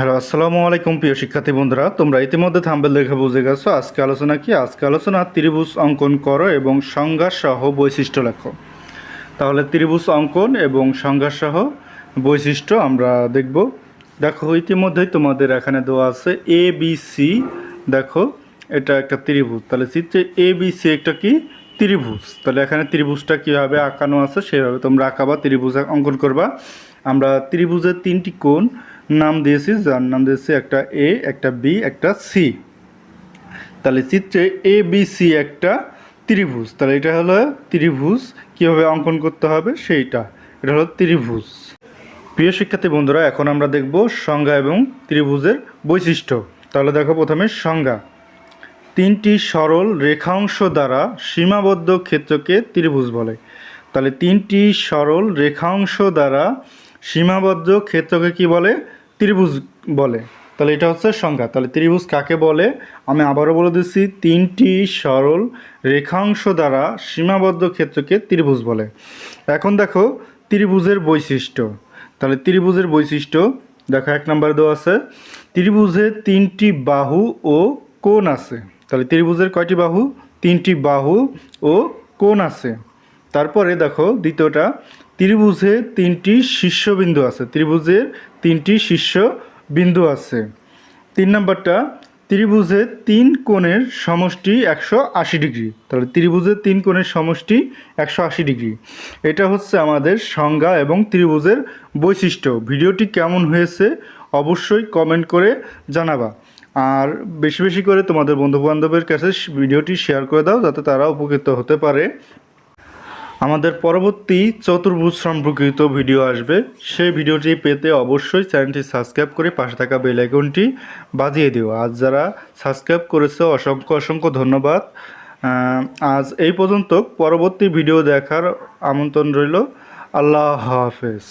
Hello, আসসালামু আলাইকুম প্রিয় শিক্ষার্থী বন্ধুরা। তোমরা ইতিমধ্যে থাম্বনেল দেখে বুঝে গেছো আজকে আলোচনা কি। আজকে আলোচনা ত্রিভুজ অঙ্কন করো এবং সংজ্ঞা সহ বৈশিষ্ট্য লেখো। তাহলে ত্রিভুজ অঙ্কন এবং সংজ্ঞা সহ বৈশিষ্ট্য আমরা দেখব। দেখো ইতিমধ্যেই তোমাদের এখানে দেওয়া আছে এ বি সি। দেখো এটা একটা ত্রিভুজ, তাহলে চিত্রে এ বি সি একটা কি ত্রিভুজ। তাহলে এখানে ত্রিভুজটা কীভাবে আঁকানো আছে সেভাবে তোমরা আঁকাবা, ত্রিভুজ অঙ্কন করবা। আমরা ত্রিভুজের তিনটি কোণ নাম দিয়েছি, যার নাম দিয়েছি একটা এ, একটা বি, একটা সি। তাহলে চিত্রে এ বি সি একটা ত্রিভুজ। তাহলে এটা হলো ত্রিভুজ, কীভাবে অঙ্কন করতে হবে সেইটা, এটা হলো ত্রিভুজ। প্রিয় শিক্ষার্থী বন্ধুরা, এখন আমরা দেখব সংজ্ঞা এবং ত্রিভুজের বৈশিষ্ট্য। তাহলে দেখো প্রথমে সংজ্ঞা। তিনটি সরল রেখাংশ দ্বারা সীমাবদ্ধ ক্ষেত্রকে ত্রিভুজ বলে। তাহলে তিনটি সরল রেখাংশ দ্বারা সীমাবদ্ধ ক্ষেত্রকে কি বলে? ত্রিভুজ বলে। তাহলে এটা হচ্ছে সংজ্ঞা। তাহলে ত্রিভুজ কাকে বলে আমি আবারও বলে দিচ্ছি, তিনটি সরল রেখাংশ দ্বারা সীমাবদ্ধ ক্ষেত্রকে ত্রিভুজ বলে। এখন দেখো ত্রিভুজের বৈশিষ্ট্য। তাহলে ত্রিভুজের বৈশিষ্ট্য দেখো, এক নম্বরে দেওয়া আছে ত্রিভুজে তিনটি বাহু ও কোণ আছে। তাহলে ত্রিভুজের কয়টি বাহু? তিনটি বাহু ও কোণ আছে। তারপরে দেখো দ্বিতীয়টা, ত্রিভুজে তিনটি শীর্ষবিন্দু আছে। ত্রিভুজের তিনটি শীর্ষবিন্দু আছে। তিন নম্বরটা, ত্রিভুজের তিন কোণের সমষ্টি 180 ডিগ্রি। তাহলে ত্রিভুজের তিন কোণের সমষ্টি 180 ডিগ্রি। এটা হচ্ছে আমাদের সংজ্ঞা এবং ত্রিভুজের বৈশিষ্ট্য। ভিডিওটি কেমন হয়েছে অবশ্যই কমেন্ট করে জানাবা। আর বেশি বেশি করে তোমাদের বন্ধুবান্ধবের কাছে ভিডিওটি শেয়ার করে দাও, যাতে তারা উপকৃত হতে পারে। আমাদের পরবর্তী চতুর্ভুজ সম্পর্কিত ভিডিও আসবে, সেই ভিডিওটি পেতে অবশ্যই চ্যানেলটি সাবস্ক্রাইব করে পাশে থাকা বেল আইকনটি বাজিয়ে দিও। আজ যারা সাবস্ক্রাইব করেছে অসংখ্য অসংখ্য ধন্যবাদ। আজ এই পর্যন্ত, পরবর্তী ভিডিও দেখার আমন্ত্রণ রইল। আল্লাহ হাফেজ।